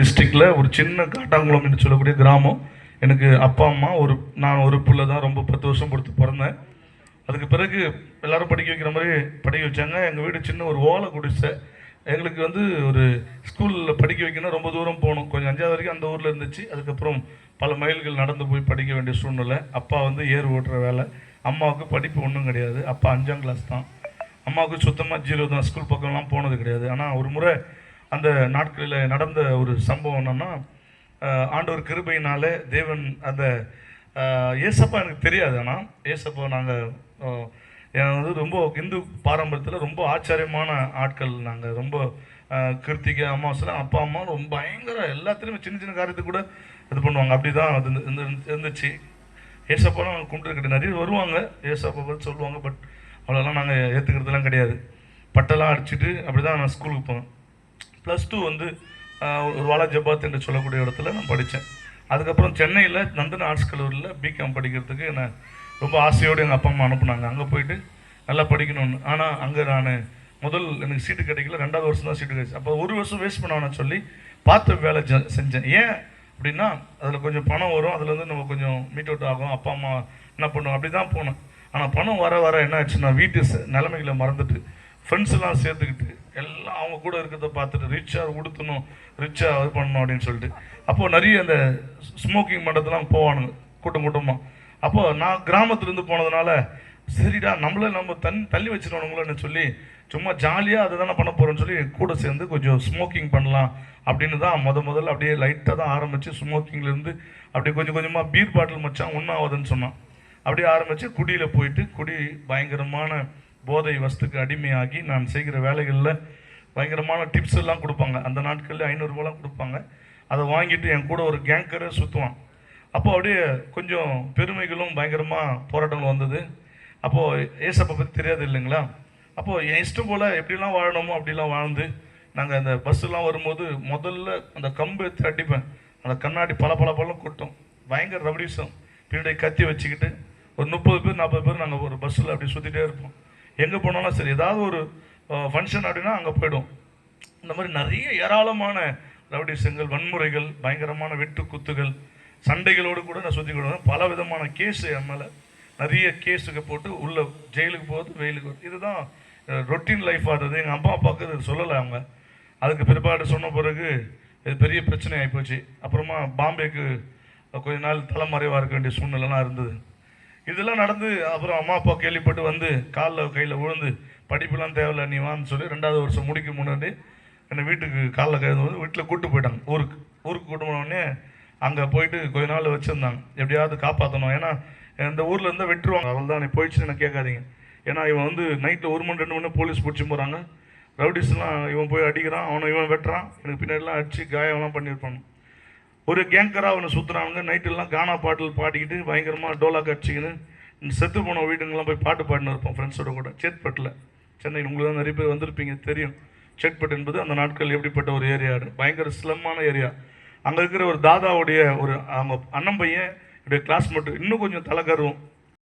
டிஸ்ட்ரிக்டில் ஒரு சின்ன காட்டாங்குளம் என்று சொல்லக்கூடிய கிராமம். எனக்கு அப்பா அம்மா நான் ஒரு பிள்ளை தான். ரொம்ப 10 வருஷம் பொறுத்து பிறந்தேன். அதுக்கு பிறகு எல்லாரும் படிக்க வைக்கிற மாதிரி படிக்க வச்சாங்க. எங்கள் வீடு சின்ன ஒரு ஓலை குடிசை. எங்களுக்கு ஒரு ஸ்கூலில் படிக்க வைக்கணும், ரொம்ப தூரம் போகணும். கொஞ்சம் 5வது வரைக்கும் அந்த ஊரில் இருந்துச்சு. அதுக்கப்புறம் பல மைல்கள் நடந்து போய் படிக்க வேண்டிய சூழ்நிலை. அப்பா ஏர் ஓட்டுற வேலை. அம்மாவுக்கு படிப்பு ஒன்றும் கிடையாது. அப்பா 5ஆம் கிளாஸ் தான். அம்மாவுக்கு சுத்தமாக 0 தான். ஸ்கூல் பக்கம்லாம் போனது கிடையாது. ஆனால் ஒரு முறை அந்த நாட்களில் நடந்த ஒரு சம்பவம் என்னன்னா, ஆண்டவர் கிருபையினாலே தேவன் அந்த ஏசப்பா எனக்கு தெரியாது. ஆனால் ஏசப்பா நாங்கள் ரொம்ப இந்து பாரம்பரியத்தில் ரொம்ப ஆச்சரியமான ஆட்கள். நாங்கள் ரொம்ப கிருத்திகை அமாவாசைலாம் அப்பா அம்மா ரொம்ப பயங்கர எல்லாத்துலேயுமே சின்ன சின்ன காரியத்துக்கு கூட இது பண்ணுவாங்க. அப்படி தான் அது இருந்துச்சு. ஏசப்பாலாம் நாங்கள் கும்பிட்டு நிறைய வருவாங்க, ஏசப்பா பற்றி சொல்லுவாங்க. பட் அவ்வளோலாம் நாங்கள் ஏற்றுக்கிறதுலாம் கிடையாது. பட்டெல்லாம் அடிச்சுட்டு அப்படி தான் நான் ஸ்கூலுக்கு போனேன். +2 ஒரு வாலா ஜபாத் என்று சொல்லக்கூடிய இடத்துல நான் படித்தேன். அதுக்கப்புறம் சென்னையில் நந்தன ஆர்ட்ஸ் கல்லூரியில் பிகாம் படிக்கிறதுக்கு என்னை ரொம்ப ஆசையோடு எங்கள் அப்பா அம்மா அனுப்புனாங்க. அங்கே போயிட்டு நல்லா படிக்கணும்னு. ஆனால் அங்கே எனக்கு சீட்டு கிடைக்கல. 2வது வருஷம் தான் சீட்டு கிடைச்சி. அப்போ 1 வருஷம் வேஸ்ட் பண்ணான்னு சொல்லி பார்த்த வேலை செஞ்சேன். ஏன் அப்படின்னா அதில் கொஞ்சம் பணம் வரும், அதுலேருந்து நம்ம கொஞ்சம் மீட் அவுட் ஆகும். அப்பா அம்மா என்ன பண்ணுவோம், அப்படி தான் போனேன். ஆனால் பணம் வர வர என்ன ஆச்சுன்னா, வீட்டு நிலைமைகளை மறந்துட்டு ஃப்ரெண்ட்ஸ்லாம் சேர்த்துக்கிட்டு எல்லாம் அவங்க கூட இருக்கிறத பார்த்துட்டு ரிச்சாக உடுத்தணும், ரிச்சாக இது பண்ணணும் அப்படின்னு சொல்லிட்டு அப்போது நிறைய அந்த ஸ்மோக்கிங் பண்ணுறதுலாம் போவானுங்க கூட்டமாக. அப்போது நான் கிராமத்துலேருந்து போனதுனால சரிடா நம்ம தள்ளி வச்சிருவானுங்களோன்னு சொல்லி சும்மா ஜாலியாக அதை தானே பண்ண போகிறோன்னு சொல்லி கூட சேர்ந்து கொஞ்சம் ஸ்மோக்கிங் பண்ணலாம் அப்படின்னு தான் முதல்ல அப்படியே லைட்டாக தான் ஆரம்பித்து ஸ்மோக்கிங்லேருந்து அப்படியே கொஞ்சம் கொஞ்சமாக பீர் பாட்டில் மச்சான் ஒன்றாவதுன்னு சொன்னான். அப்படியே ஆரம்பித்து குடியில் போயிட்டு பயங்கரமான போதை வஸ்துக்கு அடிமையாகி நான் செய்கிற வேலைகளில் பயங்கரமான டிப்ஸ் எல்லாம் கொடுப்பாங்க. அந்த நாட்களில் 500 ரூபாலாம் கொடுப்பாங்க. அதை வாங்கிட்டு என் கூட ஒரு கேங்கரை சுற்றுவான். அப்போது அப்படியே கொஞ்சம் பெருமைகளும் பயங்கரமாக போராட்டங்கள் வந்தது. அப்போது ஏசப்பை பற்றி தெரியாது இல்லைங்களா. அப்போது என் இஷ்டம் போல் எப்படிலாம் வாழணுமோ அப்படிலாம் வாழ்ந்து நாங்கள் அந்த பஸ்ஸெலாம் வரும்போது முதல்ல அந்த கம்பு எடுத்து அடிப்பேன். அந்த கண்ணாடி பல கொட்டும். பயங்கர ரவுடிசம். பின்னாடி கத்தி வச்சுக்கிட்டு ஒரு 30 பேர் 40 பேர் நாங்கள் ஒரு பஸ்ஸில் அப்படி சுற்றிட்டே இருப்போம். எங்கே போனாலும் சரி, ஏதாவது ஒரு ஃபங்க்ஷன் அப்படின்னா அங்கே போய்டும். இந்த மாதிரி நிறைய ஏராளமான ரவுடிசங்கள், வன்முறைகள், பயங்கரமான வெட்டு குத்துகள், சண்டைகளோடு கூட நான் சுற்றி கொடுவேன். பல விதமான கேஸு என் மேலே நிறைய கேஸுக்கு போட்டு உள்ள ஜெயிலுக்கு போகுது, வெயிலுக்கு வருது. இதுதான் ரொட்டீன் லைஃபாக இருந்தது. எங்கள் அம்மா அப்பாவுக்கு இது சொல்லலை. அவங்க அதுக்கு பிற்பாடு சொன்ன பிறகு இது பெரிய பிரச்சனை ஆகிப்போச்சு. அப்புறமா பாம்பேக்கு கொஞ்ச நாள் தலைமறைவாக இருக்க வேண்டிய சூழ்நிலைலாம் இருந்தது. இதெல்லாம் நடந்து அப்புறம் அம்மா அப்பா கேள்விப்பட்டு காலில் கையில் விழுந்து படிப்புலாம் தேவையில்லை நீ வான்னு சொல்லி 2வது வருஷம் முடிக்க முன்னாடி என்னை வீட்டுக்கு காலில் கைது வீட்டில் கூப்பிட்டு போயிட்டாங்க. ஊருக்கு கூட்டு போனோடனே அங்கே போயிட்டு கொஞ்ச நாள் வச்சுருந்தாங்க. எப்படியாவது காப்பாற்றணும். ஏன்னா இந்த ஊரில் இருந்தால் வெட்டுருவாங்க. அவள் தான் நீ போயிடுச்சுன்னு என்ன கேட்காதீங்க. ஏன்னா இவன் நைட்டில் 1 மணி 2 மணி போலீஸ் பிடிச்சி போகிறாங்க. ரவுடிஸ்லாம் இவன் போய் அடிக்கிறான், இவன் வெட்டுறான். எனக்கு பின்னாடிலாம் அடித்து காயம்லாம் பண்ணியிருப்பாங்க. ஒரு கேங்கராக அவனை சுற்றுறாங்க. நைட்டெல்லாம் கானா பாட்டில் பாடிக்கிட்டு பயங்கரமாக டோலாக் அடிச்சிக்கின்னு செத்து போன வீடுங்கெல்லாம் போய் பாட்டு பாடினு இருப்போம் ஃப்ரெண்ட்ஸோட கூட. சேத்பட்டில், சென்னை உங்களுக்கு தான் நிறைய பேர் வந்திருப்பீங்க, தெரியும். சேத்பட் என்பது அந்த நாட்கள் எப்படிப்பட்ட ஒரு ஏரியா, பயங்கர ஸ்லம்மான ஏரியா. அங்கே இருக்கிற ஒரு தாதாவுடைய அவங்க அண்ணன் பையன் என்னுடைய கிளாஸ்மேட்டு இன்னும் கொஞ்சம் தலைக்கருவும்.